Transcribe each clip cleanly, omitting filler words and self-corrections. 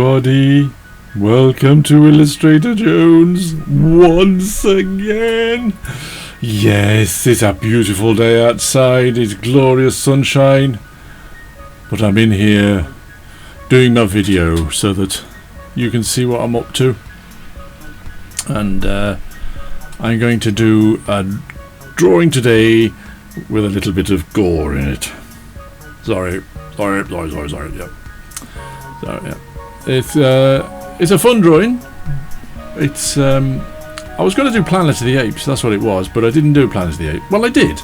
everybody, welcome to Illustrator Jones once again. Yes, it's a beautiful day outside, it's glorious sunshine, but I'm in here doing my video so that you can see what I'm up to. And I'm going to do a drawing today with a little bit of gore in it. Sorry, yeah. So yeah, it's a fun drawing. It's I was going to do Planet of the Apes, that's what it was, but I didn't do Planet of the Apes. Well, I did,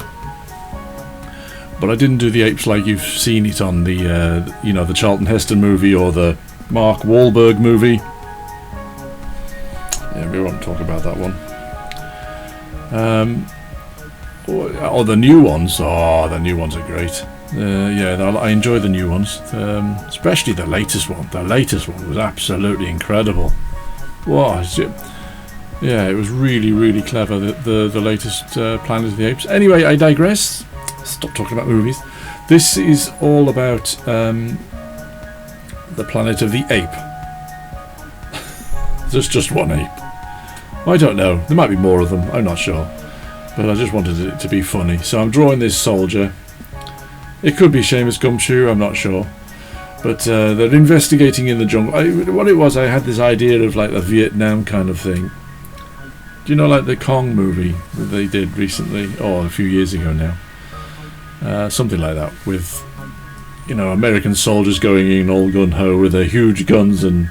but I didn't do the apes like you've seen it on the the Charlton Heston movie or the Mark Wahlberg movie. Yeah, we won't talk about that one. Or the new ones. Oh, the new ones are great. Yeah, I enjoy the new ones, especially the latest one. The latest one was absolutely incredible. Wow, yeah, it was really, really clever. The latest Planet of the Apes. Anyway, I digress. Stop talking about movies. This is all about the Planet of the Ape. There's just one ape. I don't know. There might be more of them. I'm not sure. But I just wanted it to be funny. So I'm drawing this soldier. It could be Seamus Gumshoe, I'm not sure. But they're investigating in the jungle. What it was, I had this idea of like the Vietnam kind of thing. Do you know, like the Kong movie that they did recently, or a few years ago now? Something like that, with, American soldiers going in all gun-ho with their huge guns and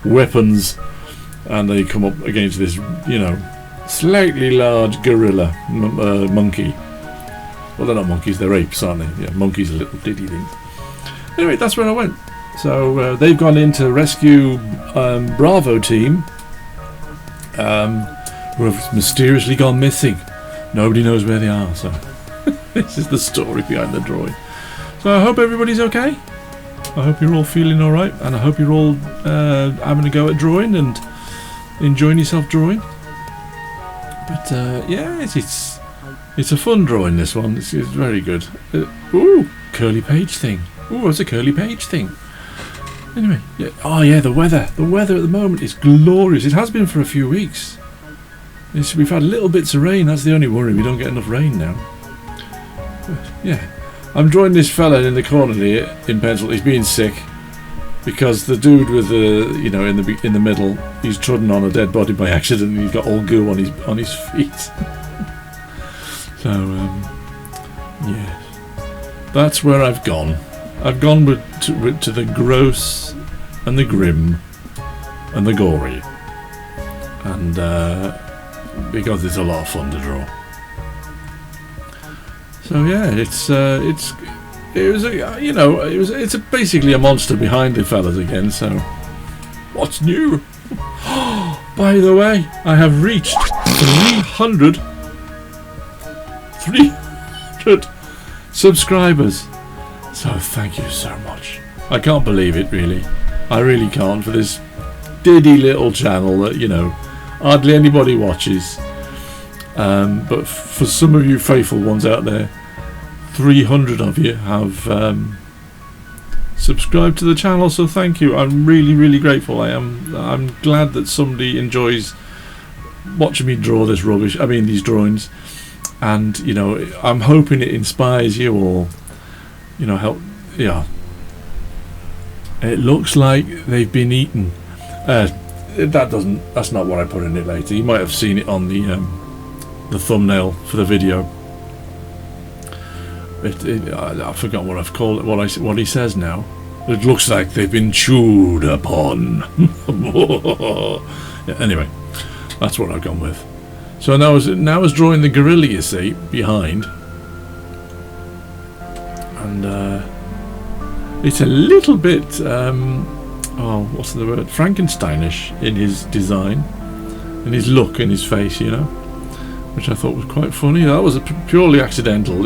weapons, and they come up against this, slightly large gorilla monkey. Well, they're not monkeys, they're apes, aren't they? Yeah, monkeys are little diddy things. Anyway, that's where I went. So they've gone in to rescue Bravo team, who have mysteriously gone missing. Nobody knows where they are, so this is the story behind the drawing. So I hope everybody's okay. I hope you're all feeling alright, and I hope you're all having a go at drawing and enjoying yourself drawing. But yeah, it's a fun drawing, this one. It's very good. Ooh, curly page thing. Ooh, it's a curly page thing. Anyway, yeah. Oh yeah, the weather. The weather at the moment is glorious. It has been for a few weeks. We've had little bits of rain. That's the only worry. We don't get enough rain now. But, yeah, I'm drawing this fella in the corner here in pencil. He's being sick because the dude with the in the middle, he's trodden on a dead body by accident, and he's got all goo on his feet. So, yeah, that's where I've gone. I've gone to the gross and the grim and the gory, and because it's a lot of fun to draw. So yeah, it's basically a monster behind the fellas again. So, what's new? By the way, I have reached 300 subscribers, so thank you so much. I can't believe it, really. I really can't, for this diddy little channel that hardly anybody watches, but for some of you faithful ones out there, 300 of you have subscribed to the channel, so thank you. I'm really, really grateful. I'm glad that somebody enjoys watching me draw this rubbish, these drawings. And I'm hoping it inspires you all. Help. Yeah. It looks like they've been eaten. That's not what I put in it later. You might have seen it on the thumbnail for the video. I forgot what I've called it. What he says now. It looks like they've been chewed upon. Yeah, anyway, that's what I've gone with. So now I was drawing the gorilla, you see, behind, and it's a little bit, what's the word, Frankensteinish in his design, in his look, in his face, which I thought was quite funny. That was purely accidental.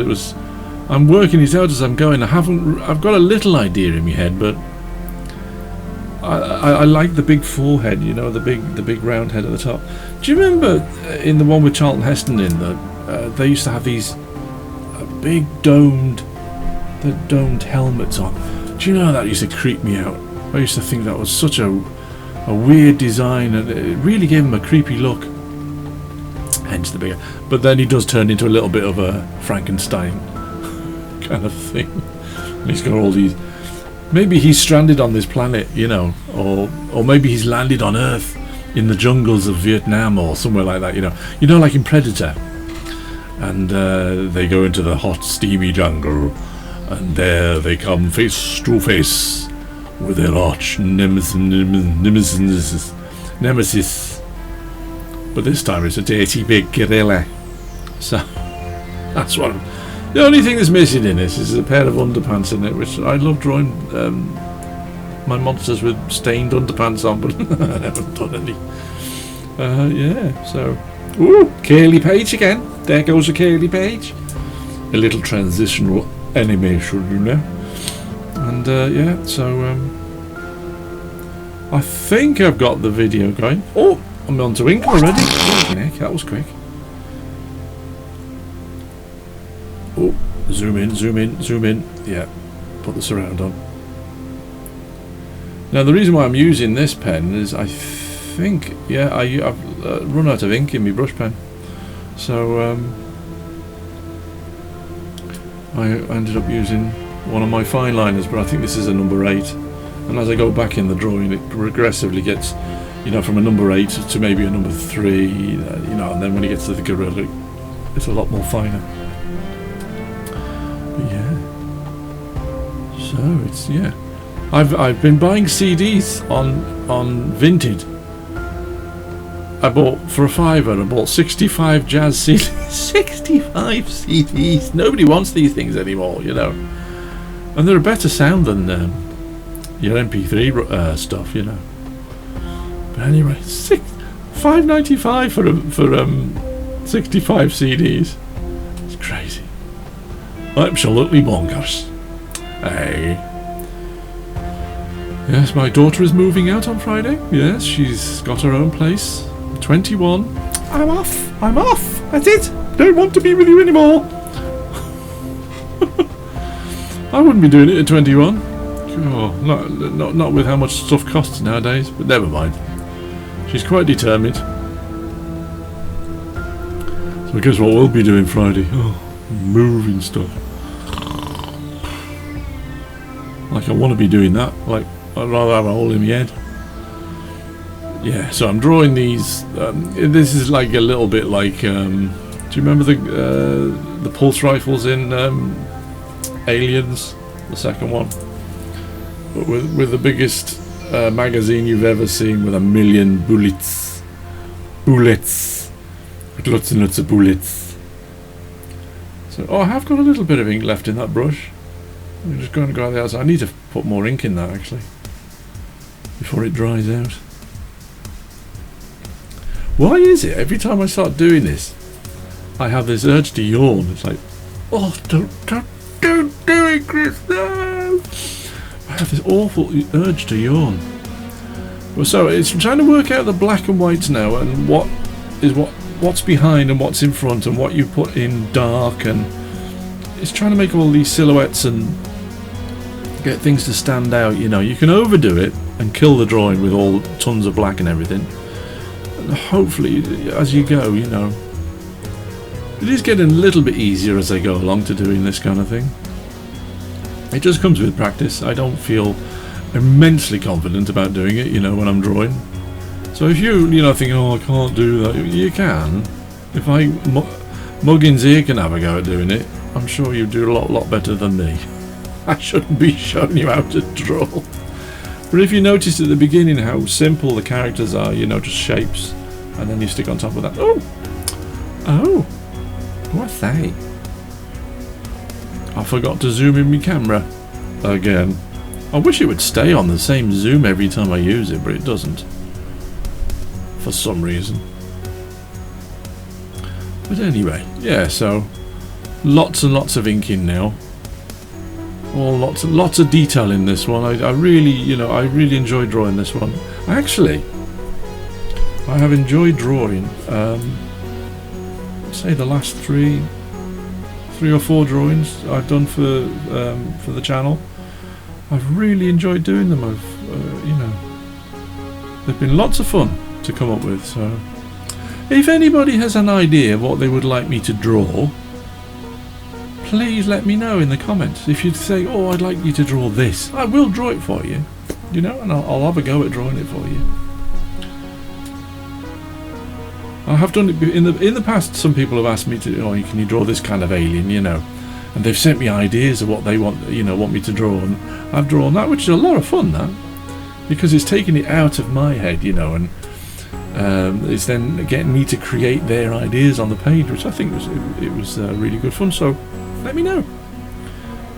I'm working it out as I'm going. I've got a little idea in my head, but I like the big forehead, the big round head at the top. Do you remember in the one with Charlton Heston in that they used to have these big domed helmets on? Do you know that used to creep me out? I used to think that was such a weird design, and it really gave him a creepy look. Hence the bigger. But then he does turn into a little bit of a Frankenstein kind of thing. And he's got all these. Maybe he's stranded on this planet, you know, or maybe he's landed on Earth in the jungles of Vietnam or somewhere like that. You know, like in Predator. And they go into the hot, steamy jungle, and there they come face to face with their arch nemesis. But this time it's a dirty big gorilla. So that's what. The only thing that's missing in this is a pair of underpants in it, which I love drawing my monsters with stained underpants on, but I haven't done any. Yeah, so. Ooh, curly page again. There goes a curly page. A little transitional animation, you know. And yeah, so I think I've got the video going. Oh, I'm on to ink already. Oh, heck, that was quick. Oh, zoom in, zoom in, zoom in. Yeah, put the surround on. Now the reason why I'm using this pen is I think, yeah, I've run out of ink in my brush pen. So I ended up using one of my fine liners, but I think this is a number 8, and as I go back in the drawing it progressively gets, you know, from a number 8 to maybe a number 3, you know, and then when it gets to the gorilla it's a lot more finer. But yeah, so it's, yeah, I've been buying CDs on Vinted. I bought for a £5. I bought 65 jazz CDs. 65 CDs. Nobody wants these things anymore, you know. And they're a better sound than your MP3 stuff, you know. But anyway, $5.95 for 65 CDs. It's crazy. Absolutely bonkers. Hey. Yes, my daughter is moving out on Friday. Yes, she's got her own place. 21. I'm off. I'm off. That's it. Don't want to be with you anymore. I wouldn't be doing it at 21. Oh, not with how much stuff costs nowadays. But never mind. She's quite determined. So guess what we'll be doing Friday? Oh, moving stuff. Like I want to be doing that. Like I'd rather have a hole in my head. Yeah, so I'm drawing these. This is like a little bit like. Do you remember the pulse rifles in Aliens, the second one? But with the biggest magazine you've ever seen, with 1,000,000 bullets, with lots and lots of bullets. So, oh, I have got a little bit of ink left in that brush. I'm just going to go out the outside. I need to put more ink in that actually before it dries out. Why is it every time I start doing this I have this urge to yawn? It's like, oh, don't do it, Chris, no! I have this awful urge to yawn. Well, so it's trying to work out the black and whites now, and what's behind and what's in front, and what you put in dark, and it's trying to make all these silhouettes and get things to stand out. You know, you can overdo it and kill the drawing with all tons of black and everything. Hopefully as you go, you know, it is getting a little bit easier as I go along to doing this kind of thing. It just comes with practice. I don't feel immensely confident about doing it, you know, when I'm drawing. So if you know, think, oh, I can't do that, you can. If Muggins here can have a go at doing it, I'm sure you do a lot better than me. I shouldn't be showing you how to draw. But if you notice at the beginning how simple the characters are, you know, just shapes, and then you stick on top of that. Oh, what's that? I forgot to zoom in my camera again. I wish it would stay on the same zoom every time I use it, but it doesn't for some reason. But anyway, yeah, so lots and lots of inking now. Oh, lots of detail in this one. I really enjoy drawing this one. Actually, I have enjoyed drawing. Say the last three or four drawings I've done for the channel. I've really enjoyed doing them. you know, they've been lots of fun to come up with. So if anybody has an idea of what they would like me to draw, please let me know in the comments. If you'd say, oh, I'd like you to draw this, I will draw it for you, you know, and I'll have a go at drawing it for you. I have done it in the past. Some people have asked me to, oh, can you draw this kind of alien, you know, and they've sent me ideas of what they want, you know, want me to draw, and I've drawn that, which is a lot of fun, that, because it's taking it out of my head, you know, and it's then getting me to create their ideas on the page, which I think was really good fun. So let me know.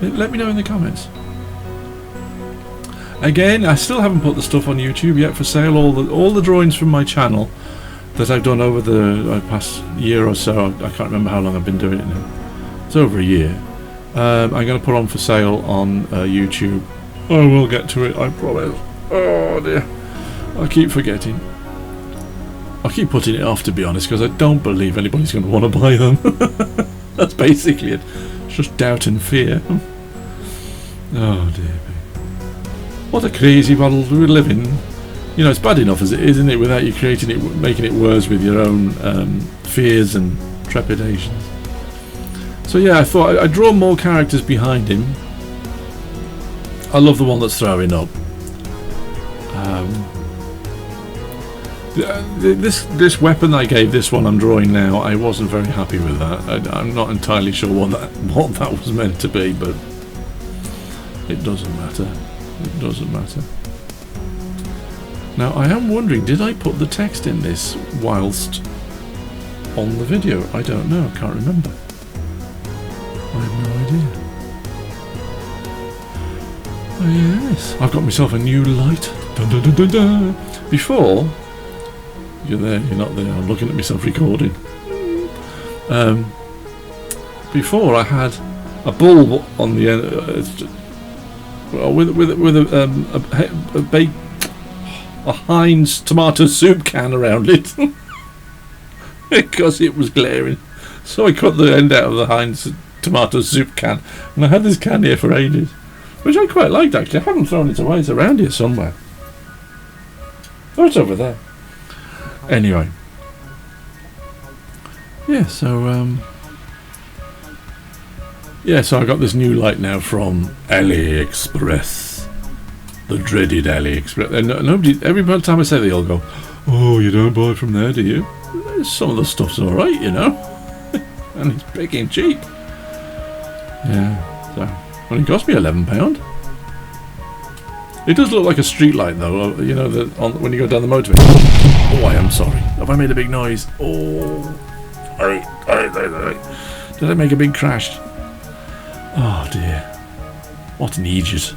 Let me know in the comments. Again, I still haven't put the stuff on YouTube yet for sale. All the drawings from my channel that I've done over the past year or so. I can't remember how long I've been doing it now. It's over a year. I'm going to put on for sale on YouTube. I will get to it, I promise. Oh dear, I keep forgetting. I keep putting it off, to be honest, because I don't believe anybody's going to want to buy them. That's basically it. It's just doubt and fear. Oh dear me. What a crazy world we live in. You know, it's bad enough as it is, isn't it, without you creating it, making it worse with your own fears and trepidations. So yeah, I thought I'd draw more characters behind him. I love the one that's throwing up. This weapon I gave this one I'm drawing now, I wasn't very happy with that. I'm not entirely sure what that was meant to be, but it doesn't matter. It doesn't matter. Now I am wondering, did I put the text in this whilst on the video? I don't know, I can't remember. I have no idea. Oh yes, I've got myself a new light. Dun, dun, dun, dun, dun. Before, you're there, you're not there, I'm looking at myself recording. Before I had a bulb on the end, with a Heinz tomato soup can around it because it was glaring. So I cut the end out of the Heinz tomato soup can, and I had this can here for ages, which I quite liked actually. I haven't thrown it away, it's around here somewhere. Oh, it's over there. Anyway, yeah, so so I got this new light now from AliExpress, the dreaded AliExpress. And every time I say that, they all go, "Oh, you don't buy from there, do you?" Some of the stuff's all right, you know, and it's big and cheap. Yeah, so only cost me £11. It does look like a street light, though. You know, when you go down the motorway. Oh, I am sorry. Have I made a big noise? Oh, did I make a big crash? Oh dear. What an idiot.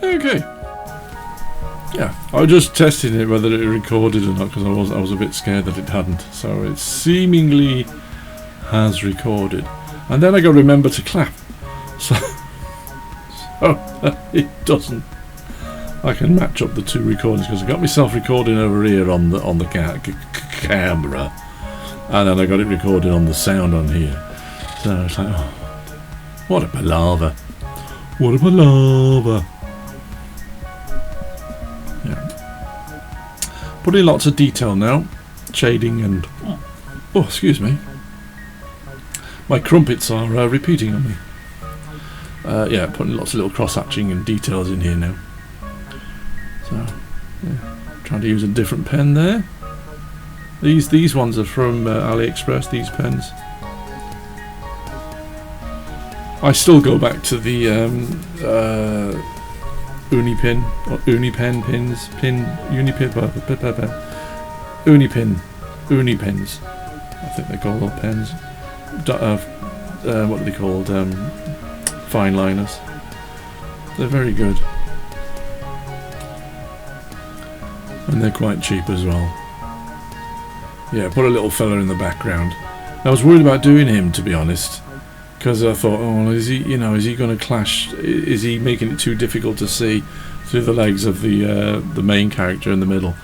Okay. Yeah, I was just testing it whether it recorded or not, because I was a bit scared that it hadn't. So it seemingly has recorded. And then I got to remember to clap. So it doesn't. I can match up the two recordings because I got myself recording over here on the camera, and then I got it recorded on the sound on here. So it's like, oh, what a palaver! What a palaver! Yeah. Putting lots of detail now, shading and oh, excuse me. My crumpets are repeating on me. Yeah, putting lots of little cross-hatching and details in here now. So, yeah, trying to use a different pen there. These ones are from AliExpress. These pens. I still go back to the Unipin or Unipen pins, Unipens. I think they're called little pens. What are they called? Fine liners. They're very good, and they're quite cheap as well. Yeah, put a little fella in the background. I was worried about doing him, to be honest, because I thought, oh, is he going to clash? Is he making it too difficult to see through the legs of the main character in the middle?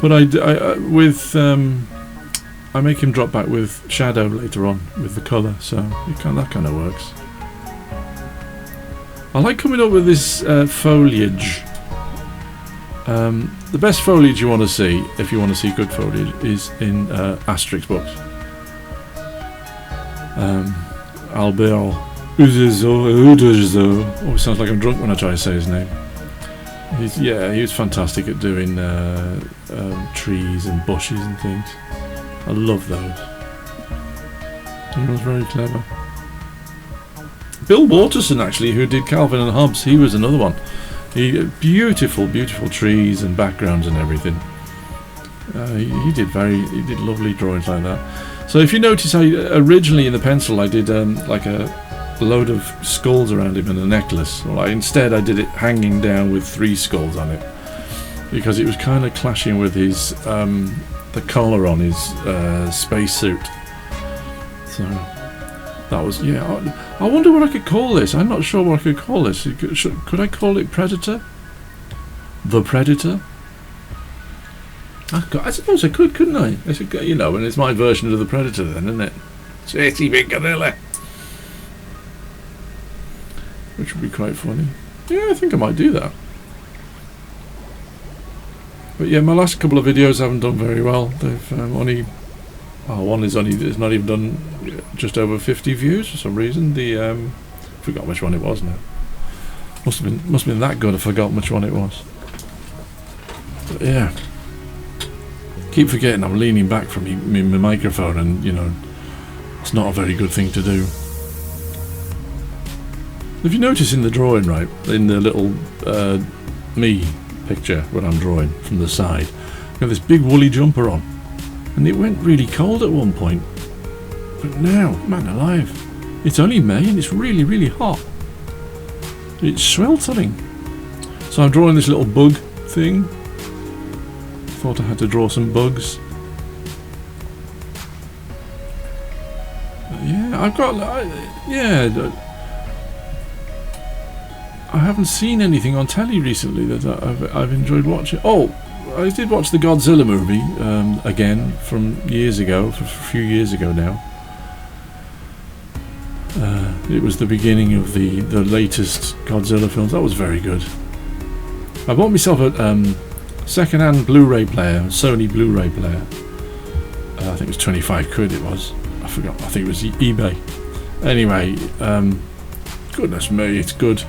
But I make him drop back with shadow later on with the colour, so that kind of works. I like coming up with this foliage. The best foliage you want to see, if you want to see good foliage, is in Asterix books. Albert Uderzo. Oh, it sounds like I'm drunk when I try to say his name. He was fantastic at doing trees and bushes and things. I love those. He was very clever. Bill Waterson, actually, who did Calvin and Hobbes, he was another one. Beautiful trees and backgrounds and everything. He did lovely drawings like that. So if you notice, I originally in the pencil I did like a load of skulls around him and a necklace. Well, instead I did it hanging down with 3 skulls on it, because it was kind of clashing with his the collar on his spacesuit. So that was, I wonder what I could call this. I'm not sure what I could call this. Could I call it Predator? The Predator? I suppose I could, couldn't I? I should, and it's my version of the Predator then, isn't it? Sweaty big gorilla. Which would be quite funny. Yeah, I think I might do that. But yeah, my last couple of videos haven't done very well. They've only... one is not even done just over 50 views for some reason. I forgot which one it was now. Must have been that good. I forgot which one it was. But yeah, keep forgetting I'm leaning back from my microphone, and it's not a very good thing to do. If you notice in the drawing, right, in the little me picture when I'm drawing from the side, I've got this big woolly jumper on. And it went really cold at one point, but now, man alive, it's only May and it's really, really hot. It's sweltering. So I'm drawing this little bug thing. Thought I had to draw some bugs. But yeah, I've got, I haven't seen anything on telly recently that I've enjoyed watching. Oh, I did watch the Godzilla movie again from years ago, a few years ago now. It was the beginning of the latest Godzilla films. That was very good. I bought myself a second-hand Blu-ray player, Sony Blu-ray player. I think it was 25 quid it was. I forgot. I think it was eBay. Anyway, goodness me, it's good.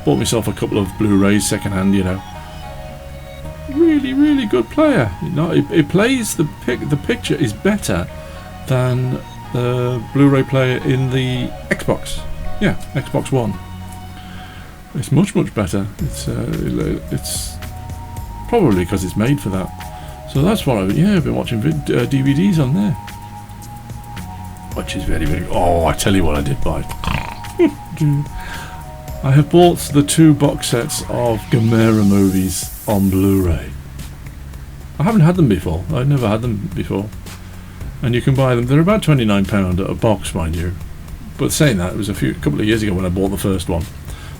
Bought myself a couple of Blu-rays second-hand, Really good player. It plays the picture is better than the Blu-ray player in the Xbox. Yeah, Xbox One. It's much better. It's probably because it's made for that. So that's what I've been watching DVDs on there, which is very. Oh, I tell you what I did buy. I have bought the 2 box sets of Gamera movies on Blu-ray. I haven't had them before. I've never had them before. And you can buy them. They're about £29 a box, mind you. But saying that, it was a couple of years ago when I bought the first one.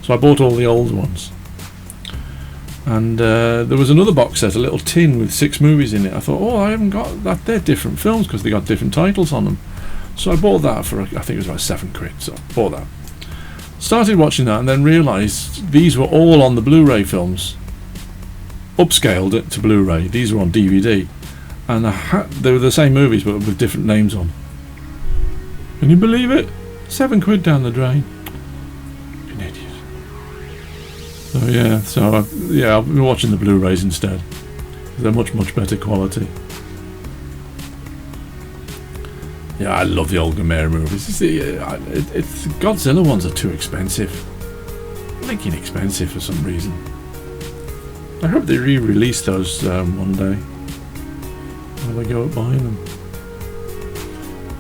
So I bought all the old ones. And there was another box set, a little tin with 6 movies in it. I thought, I haven't got that. They're different films because they got different titles on them. So I bought that for, I think it was about 7 quid. So I bought that. Started watching that and then realised these were all on the Blu-ray films. Upscaled it to Blu-ray. These were on DVD. And they were the same movies but with different names on. Can you believe it? 7 quid down the drain. An idiot. So I've been watching the Blu-rays instead. They're much better quality. Yeah, I love the old Gamera movies. It's the Godzilla ones are too expensive. Blinking expensive for some reason. I hope they re-release those one day. While I go out buying them.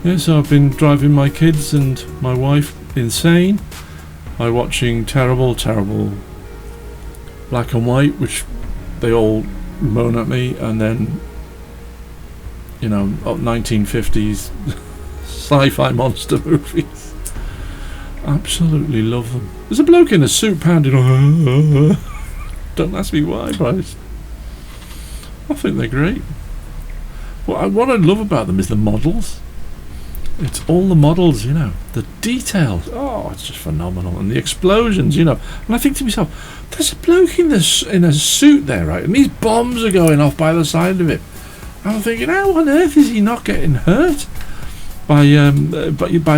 Yeah, so I've been driving my kids and my wife insane by watching terrible black and white, which they all moan at me, and then 1950s sci-fi monster movies. Absolutely love them. There's a bloke in a suit pounding on. Don't ask me why, but I think they're great. What I love about them is the models. It's all the models, you know, the details. Oh, it's just phenomenal, and the explosions, you know. And I think to myself, there's a bloke in a suit there, right? And these bombs are going off by the side of him. I'm thinking, how on earth is he not getting hurt by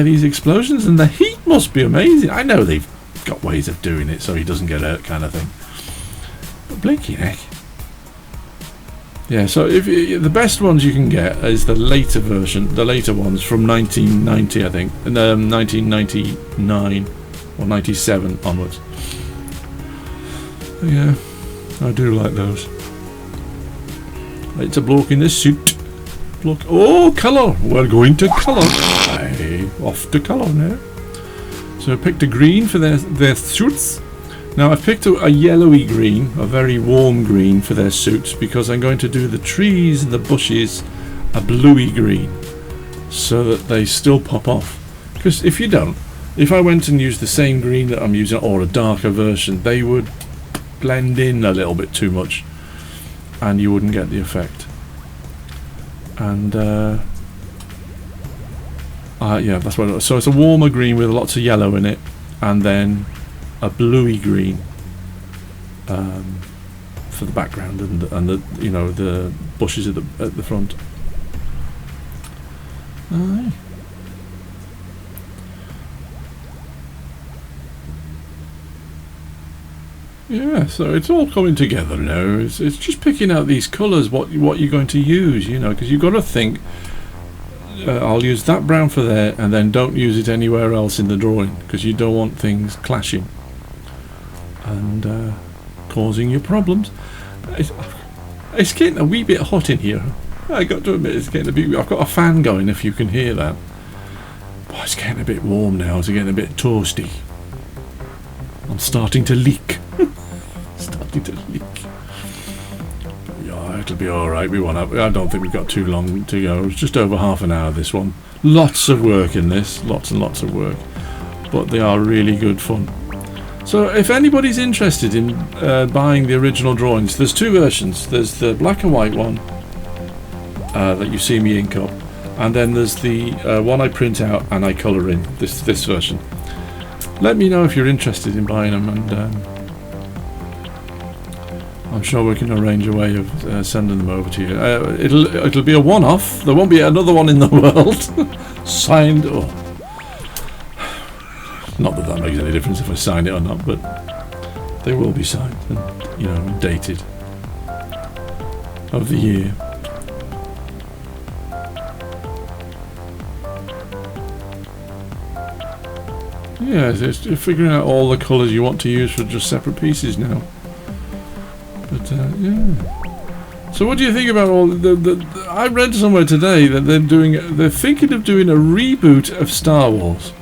these explosions? And the heat must be amazing. I know they've got ways of doing it so he doesn't get hurt, kind of thing. But blinking heck. Yeah, so if the best ones you can get is the later version, the later ones from 1990, I think, and 1999 or 97 onwards. Yeah, I do like those. It's a bloke in this suit. Bloke. Oh, colour! We're going to colour. Aye, off to colour now. So I picked a green for their suits. Now I've picked a yellowy green, a very warm green for their suits, because I'm going to do the trees and the bushes a bluey green so that they still pop off. Because if you don't, if I went and used the same green that I'm using or a darker version, they would blend in a little bit too much and you wouldn't get the effect. And yeah, that's what it was. So it's a warmer green with lots of yellow in it, and then a bluey green for the background and the you know, the bushes at the front. Aye. Yeah, so it's all coming together now. It's just picking out these colours, what you're going to use, you know, because you've got to think. I'll use that brown for there, and then don't use it anywhere else in the drawing, because you don't want things clashing and causing you problems. It's getting a wee bit hot in here. I got to admit, it's getting a bit. I've got a fan going, if you can hear that. Boy, it's getting a bit warm now. It's getting a bit toasty. I'm starting to leak. Starting to leak. Yeah, it'll be alright. I don't think we've got too long to go. It's just over half an hour, this one. Lots of work in this. Lots and lots of work. But they are really good fun. So if anybody's interested in buying the original drawings, there's two versions. There's the black and white one that you see me ink up, and then there's the one I print out and I colour in, this version. Let me know if you're interested in buying them, and I'm sure we can arrange a way of sending them over to you. It'll be a one-off. There won't be another one in the world. Signed. Oh. Not that makes any difference if I sign it or not, but they will be signed and, you know, dated of the year. Yeah, it's figuring out all the colours you want to use for just separate pieces now. But yeah. So what do you think about all the I read somewhere today that they're thinking of doing a reboot of Star Wars.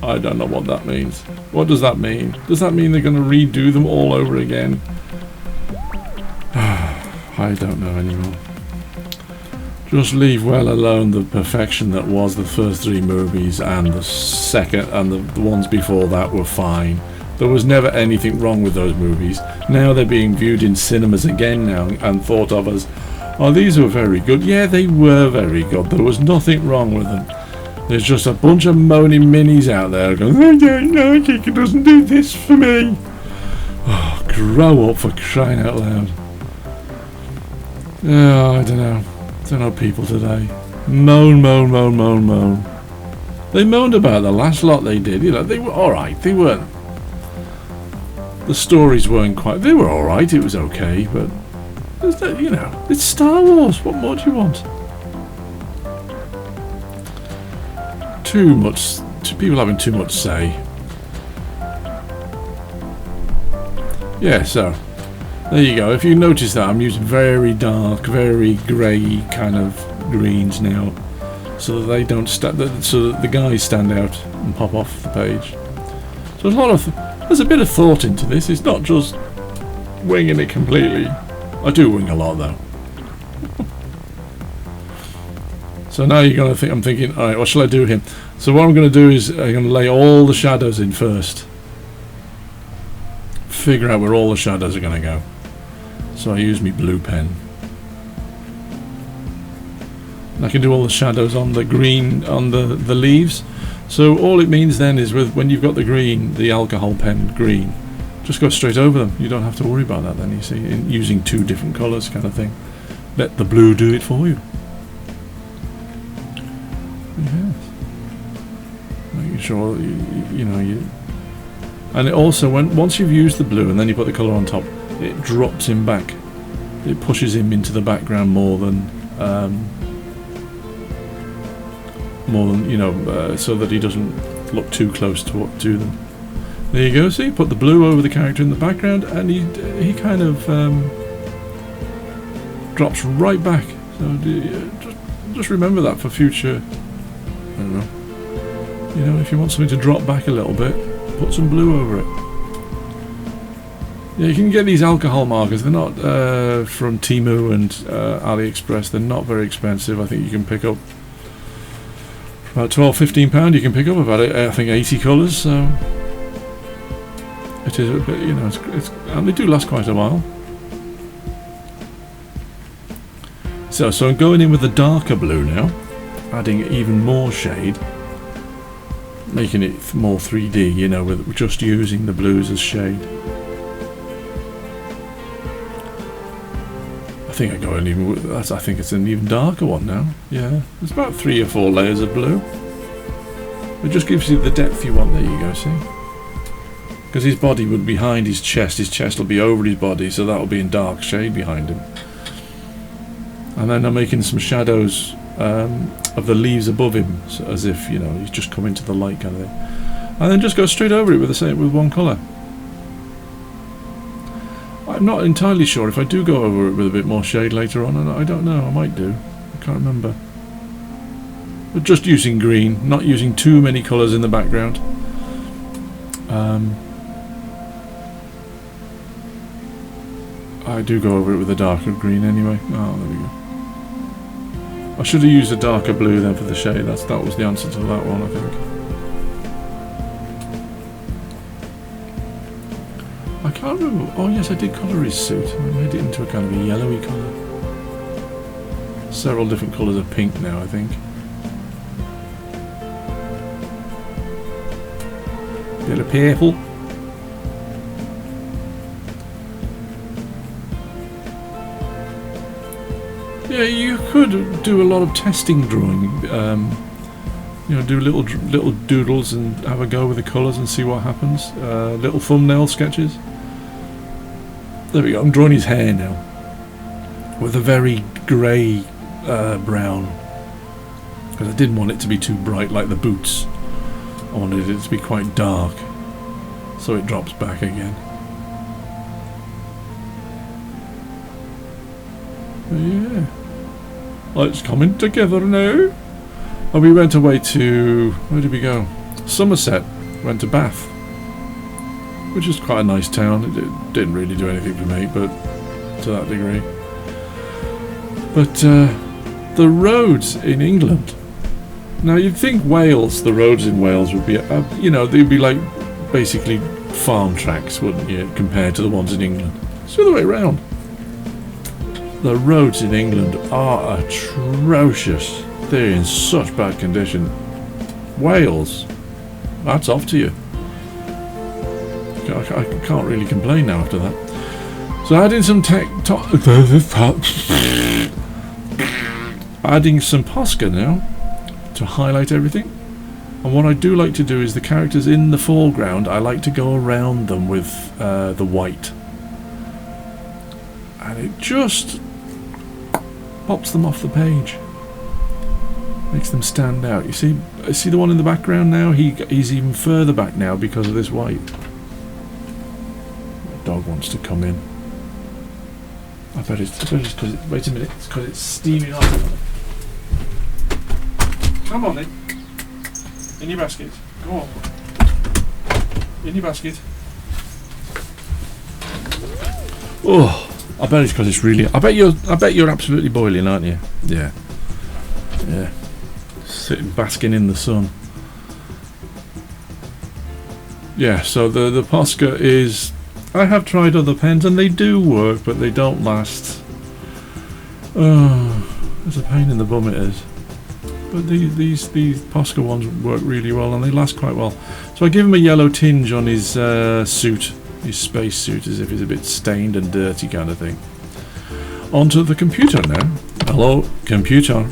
I don't know what that means. What does that mean? Does that mean they're going to redo them all over again? I don't know anymore. Just leave well alone the perfection that was the first three movies, and the second and the ones before that were fine. There was never anything wrong with those movies. Now they're being viewed in cinemas again now and thought of as, oh, these were very good. Yeah, they were very good. There was nothing wrong with them. There's just a bunch of moaning minis out there going, I don't like it doesn't do this for me. Oh, grow up, for crying out loud. Oh, I don't know people today. Moan. They moaned about the last lot they did. You know, they were alright. They weren't. The stories weren't quite. They were alright. It was okay, but you know, it's Star Wars. What more do you want? Too much. People having too much say. Yeah. So there you go. If you notice that I'm using very dark, very grey kind of greens now, so that they don't so that the guys stand out and pop off the page. So there's a bit of thought into this. It's not just winging it completely. I do wing a lot though. So now you're gonna think. I'm thinking, all right, what shall I do here? So what I'm going to do is I'm going to lay all the shadows in first. Figure out where all the shadows are going to go. So I use my blue pen. And I can do all the shadows on the green, on the leaves. So all it means then is when you've got the green, the alcohol pen green, just go straight over them. You don't have to worry about that then, you see, in using two different colours kind of thing. Let the blue do it for you. Yes. Making sure you know you. And it also, once you've used the blue and then you put the colour on top, it drops him back. It pushes him into the background more than you know, so that he doesn't look too close to them. There you go. See, put the blue over the character in the background, and he kind of drops right back. So just remember that for future. I don't know. You know, if you want something to drop back a little bit, put some blue over it. Yeah, you can get these alcohol markers. They're not from Temu and AliExpress. They're not very expensive. I think you can pick up about £12–15. You can pick up about I think 80 colours. So it is a bit, you know, it's and they do last quite a while. So I'm going in with the darker blue now, adding even more shade, making it more 3D. You know, with just using the blues as shade. I think I go in even with that. I think it's an even darker one now. Yeah, there's about 3 or 4 layers of blue. It just gives you the depth you want. There you go. See, because his body would be behind his chest. His chest will be over his body, so that will be in dark shade behind him. And then I'm making some shadows of the leaves above him, so as if, you know, he's just come into the light kind of thing. And then just go straight over it with one colour. I'm not entirely sure if I do go over it with a bit more shade later on, and I don't know, I might do. I can't remember. But just using green, not using too many colours in the background. I do go over it with a darker green anyway. Oh, there we go. I should have used a darker blue then for the shade. That was the answer to that one, I think. I can't remember. Oh yes, I did colour his suit. I made it into a kind of a yellowy colour. Several different colours of pink now, I think. Bit of purple. Yeah, you could do a lot of testing drawing. You know, do little doodles and have a go with the colours and see what happens. Little thumbnail sketches. There we go. I'm drawing his hair now with a very grey brown, because I didn't want it to be too bright like the boots. I wanted it to be quite dark, so it drops back again. Yeah, it's coming together now. And we went away to, where did we go? Somerset. Went to Bath, which is quite a nice town. It didn't really do anything for me, but to that degree. But the roads in England. Now you'd think Wales, the roads in Wales would be, you know, they'd be like basically farm tracks, wouldn't you, compared to the ones in England? It's the other way around. The roads in England are atrocious. They're in such bad condition. Wales, that's off to you. I can't really complain now after that. So adding some adding some Posca now to highlight everything. And what I do like to do is the characters in the foreground, I like to go around them with the white. And it just pops them off the page. Makes them stand out. You see the one in the background now? He's even further back now because of this white. The dog wants to come in. I bet it's because wait a minute, it's because it's steaming off. Come on then. In your basket. Go on. In your basket. Oh, I bet it's because it's really. I bet you're absolutely boiling, aren't you? Yeah. Yeah. Sitting basking in the sun. Yeah, so the Posca is, I have tried other pens and they do work, but they don't last. It's a pain in the bum, it is. But these Posca ones work really well, and they last quite well. So I give him a yellow tinge on his suit, his space suit, as if it's a bit stained and dirty kind of thing. Onto the computer now. Hello, computer.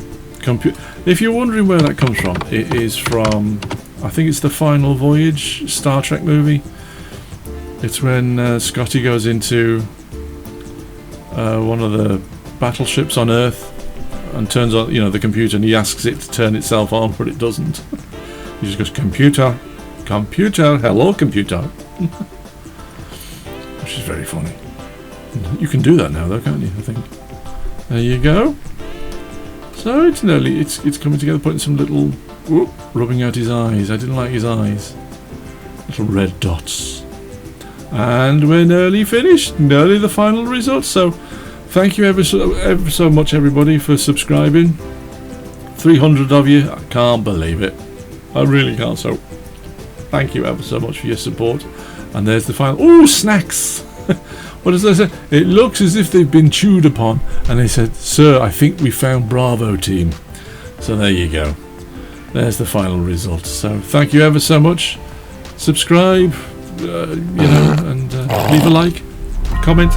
If you're wondering where that comes from, it is from, I think it's the Final Voyage Star Trek movie. It's when Scotty goes into one of the battleships on Earth and turns on, you know, the computer, and he asks it to turn itself on, but it doesn't. He just goes, computer, computer, hello, computer. Which is very funny. You can do that now, though, can't you? I think. There you go. So it's nearly, it's coming together, putting some little, whoop, rubbing out his eyes. I didn't like his eyes. Little red dots. And we're nearly finished. Nearly the final result. So thank you ever so much, everybody, for subscribing. 300 of you. I can't believe it. I really can't. So thank you ever so much for your support. And there's the final. Oh, snacks. What does they say? It looks as if they've been chewed upon. And they said, sir, I think we found Bravo team. So there you go. There's the final result. So thank you ever so much. Subscribe, you know, and leave a like, comment.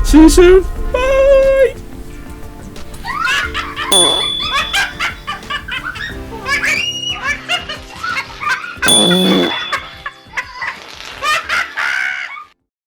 See you soon.